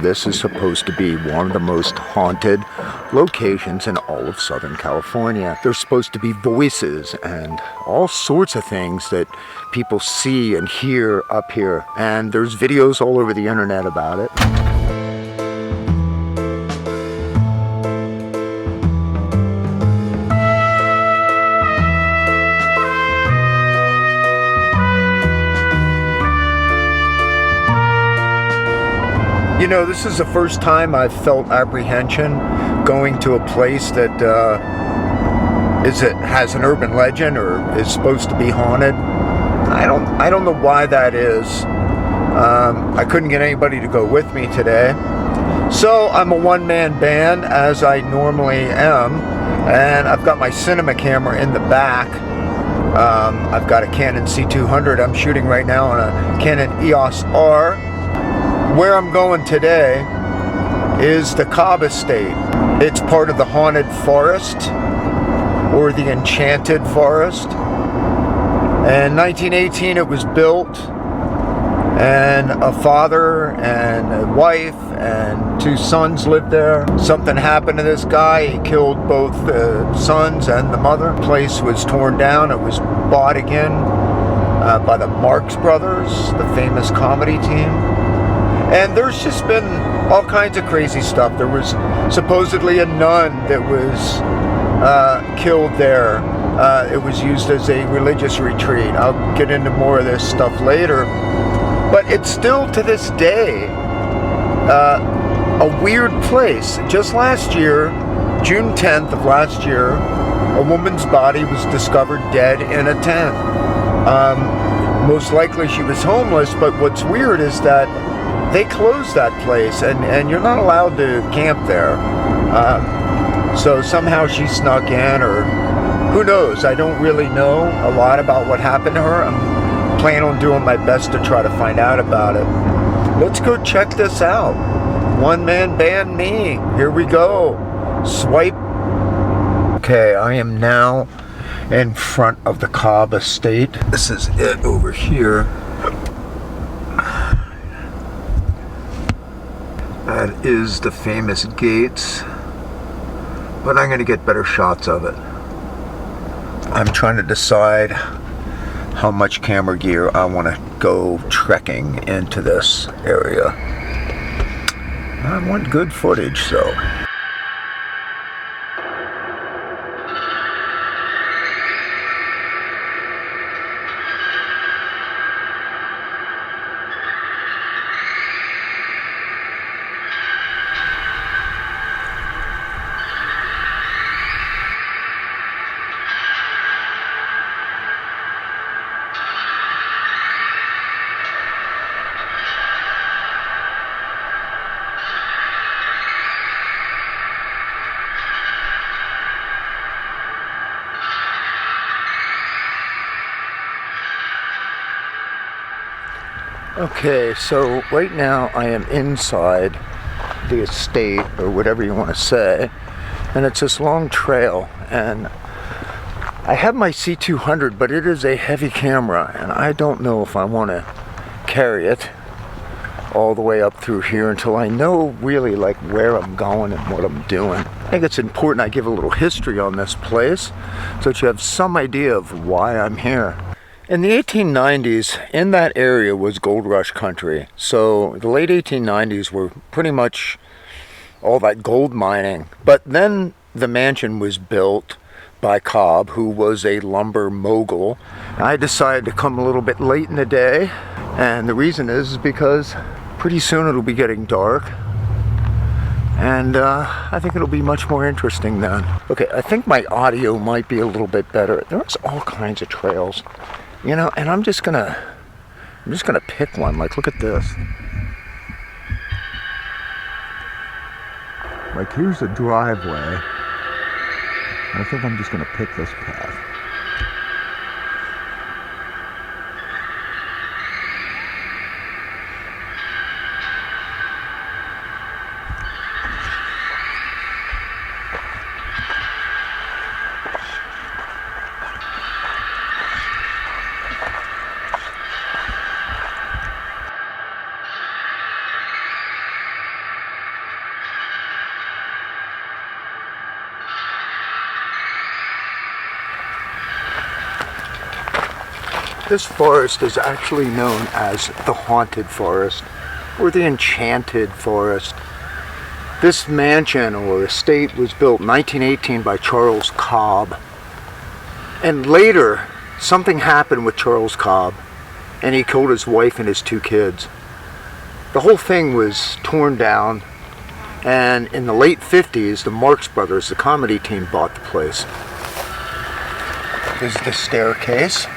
This is supposed to be one of the most haunted locations in all of Southern California. There's supposed to be voices and all sorts of things that people see and hear up here. And there's videos all over the internet about it. You know, this is the first time I've felt apprehension going to a place that has an urban legend or is supposed to be haunted. I don't know why that is. I couldn't get anybody to go with me today. So I'm a one-man band, as I normally am, and I've got my cinema camera in the back. I've got a Canon C-200 I'm shooting right now on a Canon EOS R. Where I'm going today is the Cobb Estate. It's part of the haunted forest, or the enchanted forest. In 1918 it was built, and a father and a wife and 2 sons lived there. Something happened to this guy. He killed both the sons and the mother. The place was torn down. It was bought again by the Marx Brothers, the famous comedy team. And there's just been all kinds of crazy stuff. There was supposedly a nun that was killed there. It was used as a religious retreat. I'll get into more of this stuff later. But it's still, to this day, a weird place. Just last year, June 10th of last year, a woman's body was discovered dead in a tent. Most likely she was homeless, but what's weird is that they closed that place, and you're not allowed to camp there. So somehow she snuck in, or who knows. I don't really know a lot about what happened to her. I'm planning on doing my best to try to find out about it. Let's go check this out. One-man band me. Here we go. Swipe. Okay, I am now in front of the Cobb Estate. This is it over here. That is the famous gates, but I'm going to get better shots of it. I'm trying to decide how much camera gear I want to go trekking into this area. I want good footage, so. Okay, so right now I am inside the estate, or whatever you want to say, and it's this long trail, and I have my C-200, but it is a heavy camera, and I don't know if I want to carry it all the way up through here until I know really like where I'm going and what I'm doing. I think it's important I give a little history on this place so that you have some idea of why I'm here. In the 1890s, in that area was gold rush country. So the late 1890s were pretty much all that gold mining. But then the mansion was built by Cobb, who was a lumber mogul. I decided to come a little bit late in the day, and the reason is because pretty soon it'll be getting dark, and I think it'll be much more interesting then. Okay, I think my audio might be a little bit better. There's all kinds of trails. You know, and I'm just gonna pick one. Like, look at this. Like, here's a driveway. I think I'm just gonna pick this path. This forest is actually known as the Haunted Forest or the Enchanted Forest. This mansion or estate was built in 1918 by Charles Cobb. And later, something happened with Charles Cobb and he killed his wife and his 2 kids. The whole thing was torn down, and in the late 50s, the Marx Brothers, the comedy team, bought the place. This is the staircase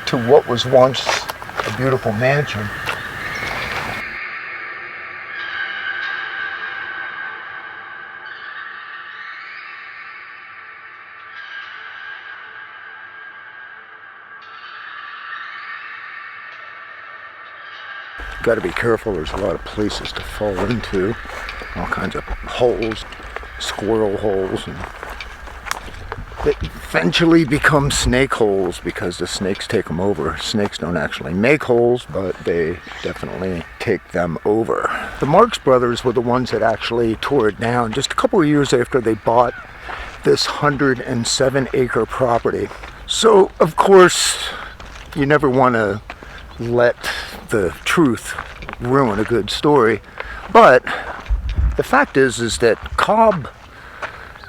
to what was once a beautiful mansion. Got to be careful, there's a lot of places to fall into, all kinds of holes, squirrel holes, and that eventually become snake holes because the snakes take them over. Snakes don't actually make holes, but they definitely take them over. The Marx Brothers were the ones that actually tore it down just a couple of years after they bought this 107-acre property. So, of course, you never want to let the truth ruin a good story, but the fact is that Cobb,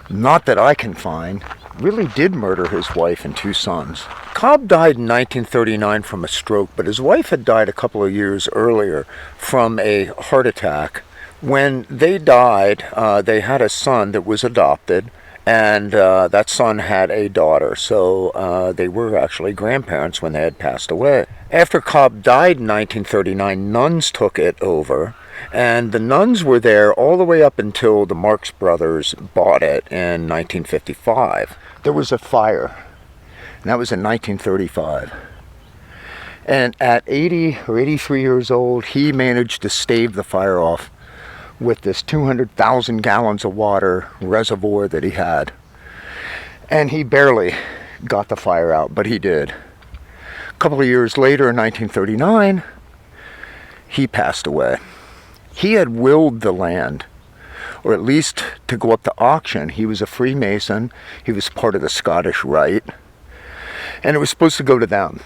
not that I can find, really did murder his wife and 2 sons. Cobb died in 1939 from a stroke, but his wife had died a couple of years earlier from a heart attack. When they died, they had a son that was adopted, and that son had a daughter, so they were actually grandparents when they had passed away. After Cobb died in 1939, nuns took it over, and the nuns were there all the way up until the Marx Brothers bought it in 1955. There was a fire, and that was in 1935. And at 80 or 83 years old, he managed to stave the fire off with this 200,000 gallons of water reservoir that he had. And he barely got the fire out, but he did. A couple of years later, in 1939, he passed away. He had willed the land, or at least to go up to auction. He was a Freemason. He was part of the Scottish Rite, and it was supposed to go to them.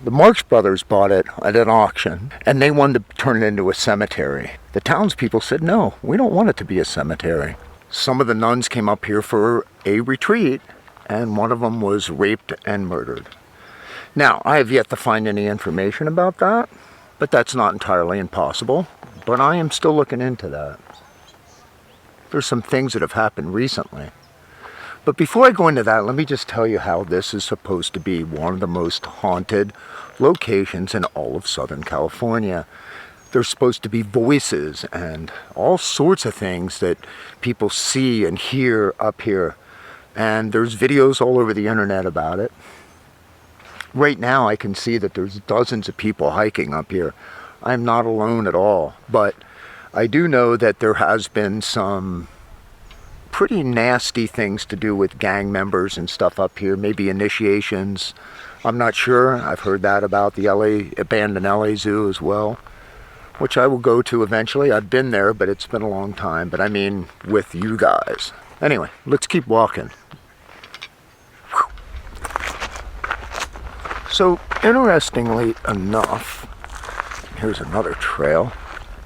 The Marx Brothers bought it at an auction, and they wanted to turn it into a cemetery. The townspeople said, no, we don't want it to be a cemetery. Some of the nuns came up here for a retreat, and one of them was raped and murdered. Now, I have yet to find any information about that, but that's not entirely impossible. But I am still looking into that. There's some things that have happened recently. But before I go into that, let me just tell you how this is supposed to be one of the most haunted locations in all of Southern California. There's supposed to be voices and all sorts of things that people see and hear up here. And there's videos all over the internet about it. Right now I can see that there's dozens of people hiking up here. I'm not alone at all, but I do know that there has been some pretty nasty things to do with gang members and stuff up here, maybe initiations. I'm not sure. I've heard that about the abandoned LA Zoo as well, which I will go to eventually. I've been there, but it's been a long time, but I mean with you guys. Anyway, let's keep walking. So, interestingly enough, here's another trail.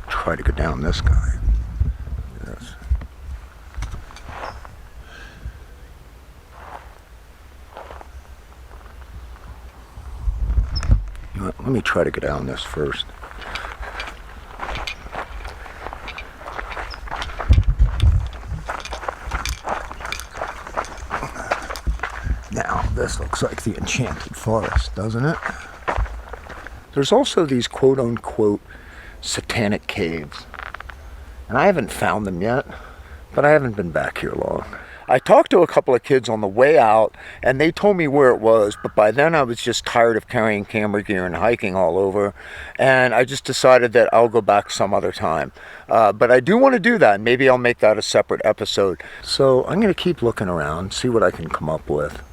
Try to go down this guy. Yes. You know what, let me try to go down this first. Now, this looks like the Enchanted Forest, doesn't it? There's also these quote-unquote satanic caves. And I haven't found them yet, but I haven't been back here long. I talked to a couple of kids on the way out, and they told me where it was, but by then I was just tired of carrying camera gear and hiking all over, and I just decided that I'll go back some other time. But I do want to do that. Maybe I'll make that a separate episode. So I'm going to keep looking around, see what I can come up with.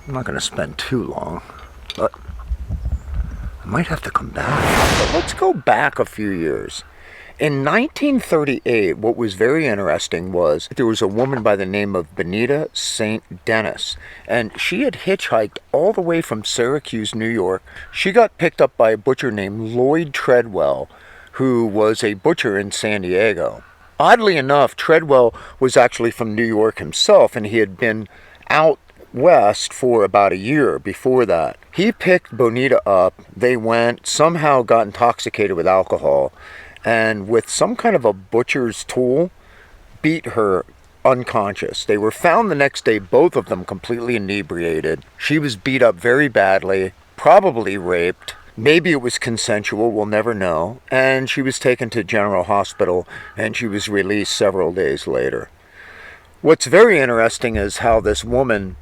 I'm not going to spend too long, but I might have to come back. But let's go back a few years In 1938, what was very interesting was there was a woman by the name of Benita St. Denis, and she had hitchhiked all the way from Syracuse, New York. She got picked up by a butcher named Lloyd Treadwell, who was a butcher in San Diego. Oddly enough, Treadwell was actually from New York himself, and he had been out west for about a year before that. He picked Bonita up. They went, somehow got intoxicated with alcohol, and with some kind of a butcher's tool, beat her unconscious. They were found the next day, both of them completely inebriated. She was beat up very badly, probably raped. Maybe it was consensual, we'll never know. And she was taken to General Hospital, and she was released several days later. What's very interesting is how this woman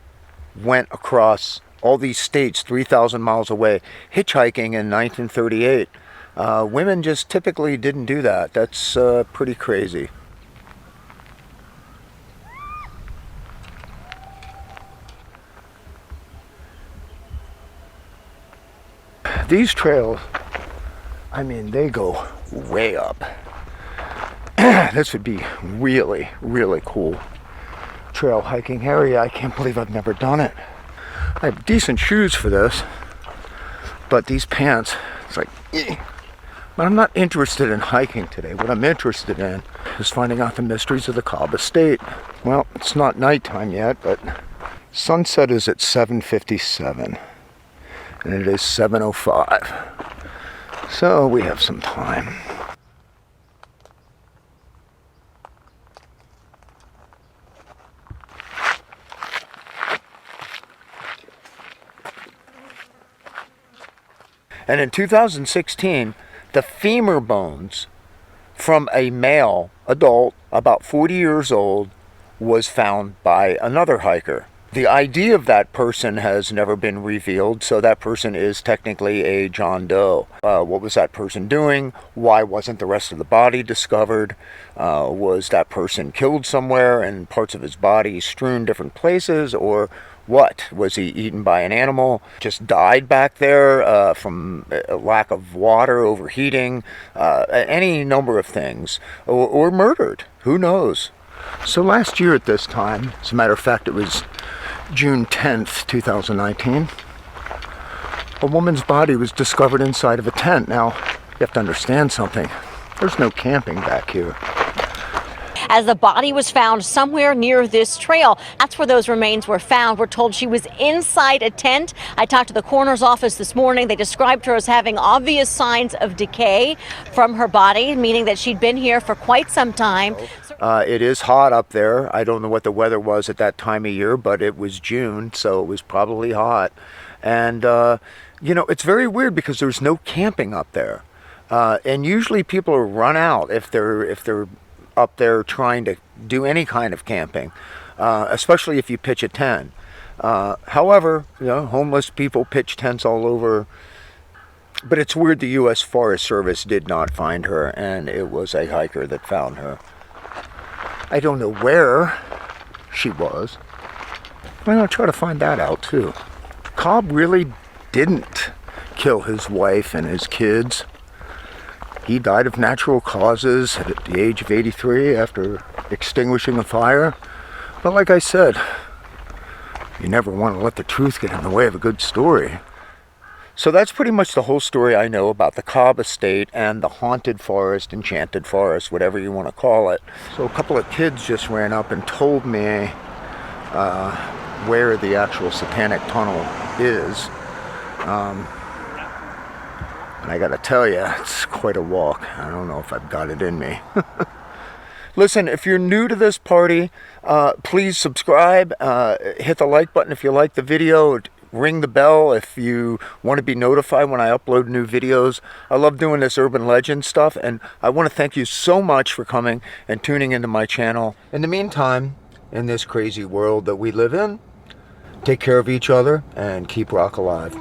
went across all these states 3,000 miles away, hitchhiking in 1938. Women just typically didn't do that. That's pretty crazy. These trails, I mean, they go way up. This would be really, really cool trail hiking area. I can't believe I've never done it. I have decent shoes for this, but these pants, it's like, But I'm not interested in hiking today. What I'm interested in is finding out the mysteries of the Cobb Estate. Well, it's not nighttime yet, but sunset is at 7:57, and it is 7:05. So we have some time. And in 2016, the femur bones from a male adult, about 40 years old, was found by another hiker. The ID of that person has never been revealed, so that person is technically a John Doe. What was that person doing? Why wasn't the rest of the body discovered? Was that person killed somewhere and parts of his body strewn different places, or what? Was he eaten by an animal? Just died back there from a lack of water, overheating, any number of things, or murdered? Who knows? So last year at this time, as a matter of fact, it was June 10th, 2019, a woman's body was discovered inside of a tent. Now, you have to understand something. There's no camping back here. As the body was found somewhere near this trail. That's where those remains were found. We're told she was inside a tent. I talked to the coroner's office this morning. They described her as having obvious signs of decay from her body, meaning that she'd been here for quite some time. It is hot up there. I don't know what the weather was at that time of year, but it was June, so it was probably hot. And, you know, it's very weird because there's no camping up there. And usually people are run out if they're up there trying to do any kind of camping, especially if you pitch a tent. However, you know, homeless people pitch tents all over. But it's weird the U.S. Forest Service did not find her, and it was a hiker that found her. I don't know where she was. I'm going to try to find that out too. Cobb really didn't kill his wife and his kids. He died of natural causes at the age of 83 after extinguishing a fire. But like I said, you never want to let the truth get in the way of a good story. So that's pretty much the whole story I know about the Cobb Estate and the haunted forest, enchanted forest, whatever you want to call it. So a couple of kids just ran up and told me where the actual satanic tunnel is. And I gotta tell you, it's quite a walk. I don't know if I've got it in me. Listen, if you're new to this party, please subscribe. Hit the like button if you like the video. Ring the bell if you want to be notified when I upload new videos. I love doing this urban legend stuff, and I want to thank you so much for coming and tuning into my channel. In the meantime, in this crazy world that we live in, take care of each other and keep rock alive.